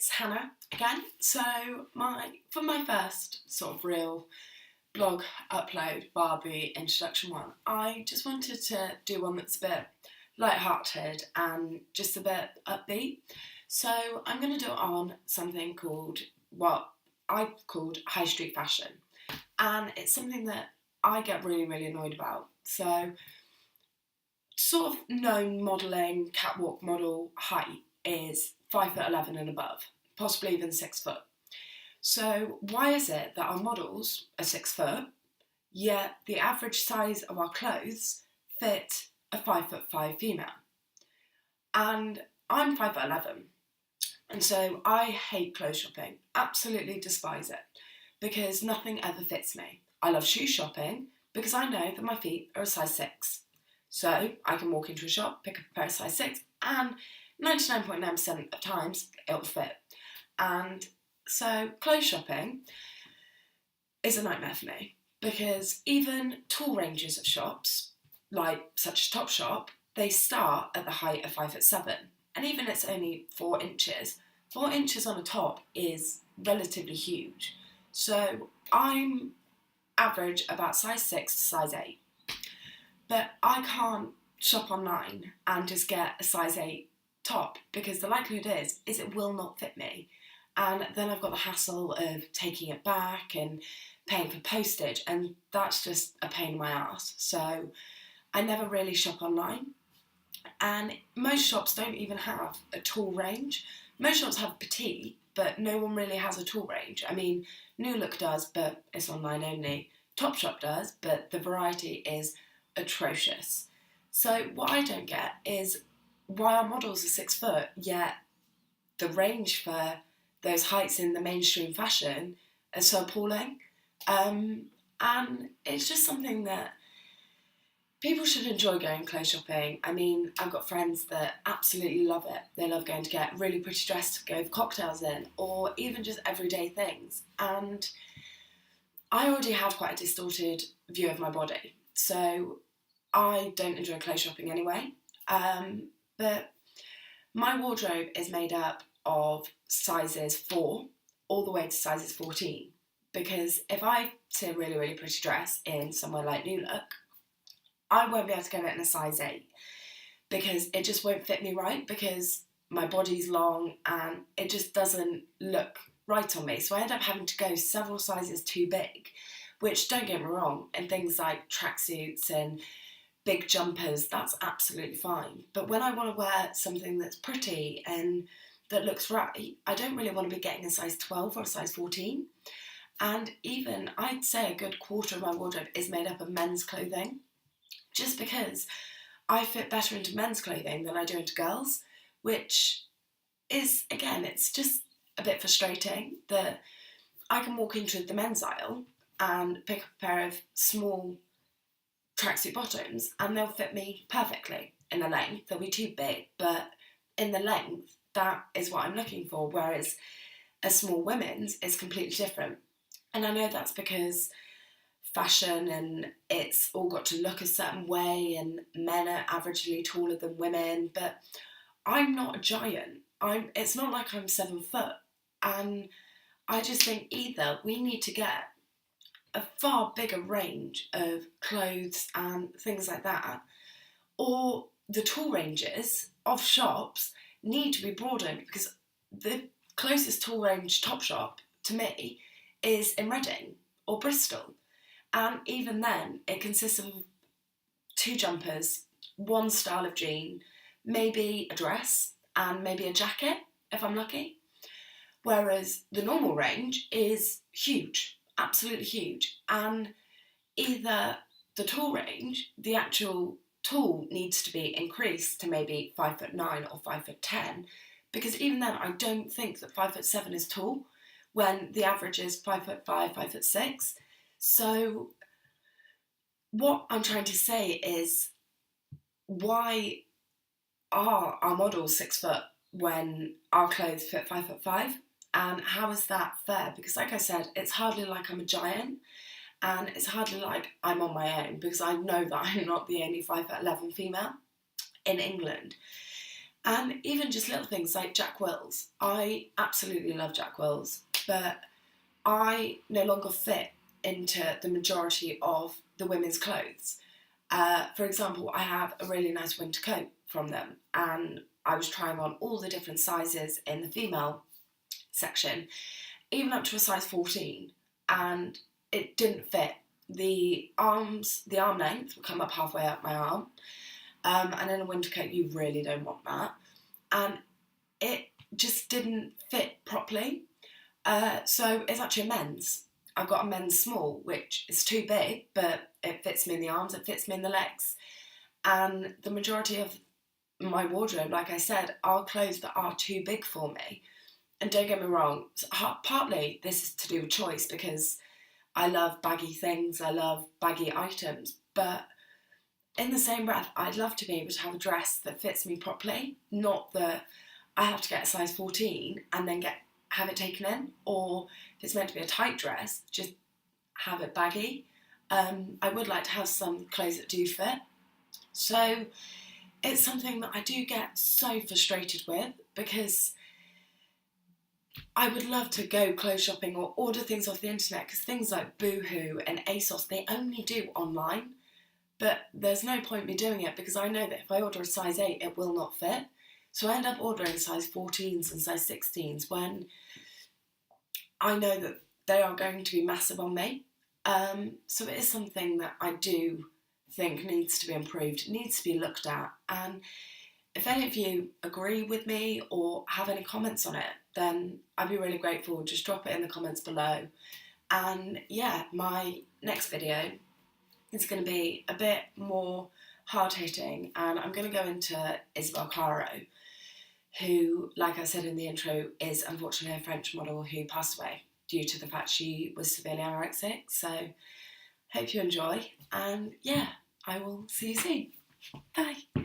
it's Hannah again. So for my first sort of real blog upload, bar the introduction one, I just wanted to do one that's a bit light-hearted and just a bit upbeat. So I'm going to do it on something called what I've called high street fashion, and it's something that I get really annoyed about. So sort of known modelling catwalk model height is 5'11" and above, possibly even 6 foot. So why is it that our models are 6 foot, yet the average size of our clothes fit a 5'5" female? And I'm 5'11", and so I hate clothes shopping, absolutely despise it, because nothing ever fits me. I love shoe shopping because I know that my feet are a size 6. So I can walk into a shop, pick up a pair of size 6, and 99.9% of times it'll fit. And so clothes shopping is a nightmare for me, because even tall ranges of shops, like such as Topshop, they start at the height of 5'7", and even it's only 4 inches. 4 inches on a top is relatively huge. So I'm average about size 6 to size 8. But I can't shop online and just get a size 8 top, because the likelihood is it will not fit me. And then I've got the hassle of taking it back and paying for postage, and that's just a pain in my ass. So I never really shop online. And most shops don't even have a tall range. Most shops have petite, but no one really has a tall range. I mean, New Look does, but it's online only. Topshop does, but the variety is atrocious. So what I don't get is why our models are 6 foot, yet the range for those heights in the mainstream fashion are so appalling. And it's just something that people should enjoy going clothes shopping. I mean, I've got friends that absolutely love it. They love going to get really pretty dressed to go for cocktails in, or even just everyday things. And I already have quite a distorted view of my body, so I don't enjoy clothes shopping anyway. But my wardrobe is made up of sizes 4 all the way to sizes 14, because if I see a really pretty dress in somewhere like New Look, I won't be able to get it in a size 8, because it just won't fit me right, because my body's long and it just doesn't look right on me. So I end up having to go several sizes too big, which, don't get me wrong, in things like tracksuits and big jumpers, that's absolutely fine. But when I want to wear something that's pretty and that looks right, I don't really want to be getting a size 12 or a size 14. And even, I'd say a good quarter of my wardrobe is made up of men's clothing, just because I fit better into men's clothing than I do into girls', which is, again, it's just a bit frustrating that I can walk into the men's aisle and pick up a pair of small tracksuit bottoms and they'll fit me perfectly in the length. They'll be too big, but in the length, that is what I'm looking for, whereas a small women's is completely different. And I know that's because fashion and it's all got to look a certain way, and men are averagely taller than women, but I'm not a giant. It's not like I'm 7 foot, and I just think either we need to get a far bigger range of clothes and things like that, or the tall ranges of shops need to be broadened, because the closest tall range Topshop to me is in Reading or Bristol, and even then it consists of 2 jumpers, 1 style of jean, maybe a dress and maybe a jacket if I'm lucky, whereas the normal range is huge, absolutely huge. And either the tall range, the actual tall needs to be increased to maybe 5'9" or 5'10", because even then I don't think that 5'7" is tall when the average is 5'5", 5'6". So what I'm trying to say is, why are our models 6 foot when our clothes fit 5'5"? And how is that fair? Because like I said, it's hardly like I'm a giant, and it's hardly like I'm on my own, because I know that I'm not the only 5'11" female in England. And even just little things like Jack Wills. I absolutely love Jack Wills, but I no longer fit into the majority of the women's clothes. For example, I have a really nice winter coat from them, and I was trying on all the different sizes in the female section, even up to a size 14, and it didn't fit. The arm length would come up halfway up my arm, and in a winter coat you really don't want that, and it just didn't fit properly. So it's actually a men's. I've got a men's small, which is too big, but it fits me in the arms, it fits me in the legs. And the majority of my wardrobe, like I said, are clothes that are too big for me. And don't get me wrong, partly this is to do with choice, because I love baggy things, I love baggy items, but in the same breath, I'd love to be able to have a dress that fits me properly, not that I have to get a size 14 and then have it taken in, or if it's meant to be a tight dress, just have it baggy. I would like to have some clothes that do fit. So it's something that I do get so frustrated with, because I would love to go clothes shopping or order things off the internet, because things like Boohoo and ASOS, they only do online. But there's no point me doing it, because I know that if I order a size 8, it will not fit. So I end up ordering size 14s and size 16s when I know that they are going to be massive on me. So it is something that I do think needs to be improved, needs to be looked at. And if any of you agree with me or have any comments on it, then I'd be really grateful. Just drop it in the comments below. And yeah, my next video is going to be a bit more hard-hitting, and I'm going to go into Isabel Caro, who, like I said in the intro, is unfortunately a French model who passed away due to the fact she was severely anorexic. So hope you enjoy, and yeah, I will see you soon. Bye.